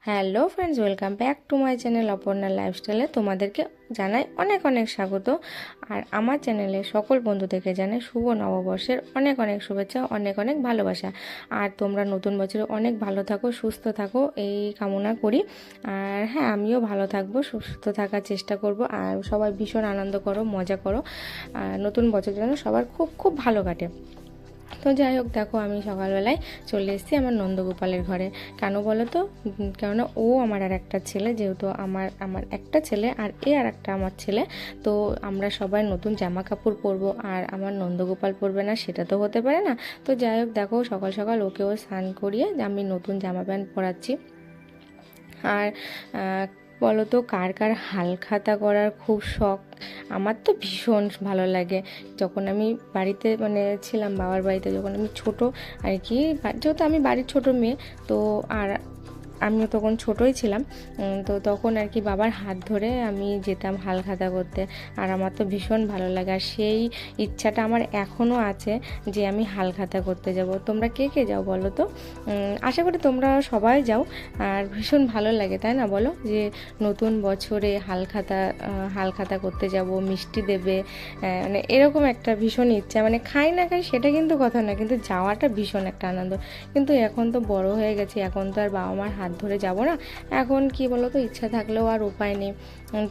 Hello friends, welcome back to my channel Aparna লাইফস্টাইলে তোমাদেরকে জানাই অনেক অনেক স্বাগত। আর আমার চ্যানেলে সকল বন্ধুদেরকে জানাই শুভ নববর্ষের অনেক অনেক শুভেচ্ছা, অনেক অনেক ভালোবাসা। আর তোমরা নতুন বছরে অনেক ভালো থাকো, সুস্থ থাকো এই কামনা করি। আর হ্যাঁ, আমিও ভালো থাকবো, সুস্থ থাকার চেষ্টা করব। আর সবাই ভীষণ আনন্দ করো, মজা করো। আর নতুন বছর যেন সবার খুব খুব ভালো কাটে। তো যাই হোক, দেখো আমি সকালবেলায় চলে এসেছি আমার নন্দগোপালের ঘরে। কেন বলো তো? কেননা ও আমার আর একটা ছেলে, যেহেতু আমার আমার একটা ছেলে আর আর একটা আমার ছেলে। তো আমরা সবাই নতুন জামা কাপড় পরবো, আর আমার নন্দগোপাল পরবে না সেটা তো হতে পারে না। তো যাই হোক, দেখো সকাল সকাল ওকেও স্নান করিয়ে আমি নতুন জামা প্যান্ট পরাচ্ছি। আর বলো তো, কার কার হালখাতা করার খুব শখ? আমার তো ভীষণ ভালো লাগে। যখন আমি বাড়িতে ছিলাম, বাবার বাড়িতে যখন আমি ছোট আর কি, যেহেতু আমি বাড়ির ছোট মেয়ে, তো আর আমিও তখন ছোটই ছিলাম। তো তখন আর কি বাবার হাত ধরে আমি যেতাম হালখাতা করতে। আর আমার তো ভীষণ ভালো লাগে, আর সেই ইচ্ছাটা আমার এখনও আছে যে আমি হালখাতা করতে যাব। তোমরা কে কে যাও বলো তো? আশা করি তোমরা সবাই যাও। আর ভীষণ ভালো লাগে, তাই না বলো? যে নতুন বছরে হালখাতা করতে যাব, মিষ্টি দেবে, এরকম একটা ভীষণ ইচ্ছা। খাই না খাই সেটা কিন্তু কথা না, কিন্তু যাওয়াটা ভীষণ একটা আনন্দ। কিন্তু এখন তো বড় হয়ে গেছি, এখন তো আর বাবা মার হাত ধরে যাব না। এখন কি বলো তো, ইচ্ছা থাকলেও আর উপায় নেই।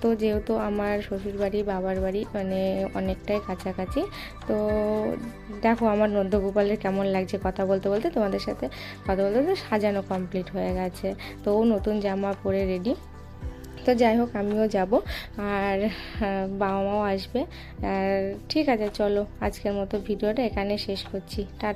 তো যেহেতু আমার শ্বশুর বাড়ি বাবার বাড়ি অনেকটাই কাছাকাছি। তো দেখো আমার নন্দগোপালের কেমন লাগছে কথা বলতে বলতে, তোমাদের সাথে কথা বলতে বলতে সাজানো কমপ্লিট হয়ে গেছে। তো ও নতুন জামা পরে রেডি। তো যাই হোক, আমিও যাব। আর বাবা মাও আসবে। আর ঠিক আছে, চলো আজকের মতো ভিডিওটা এখানে শেষ করছি। টাটা।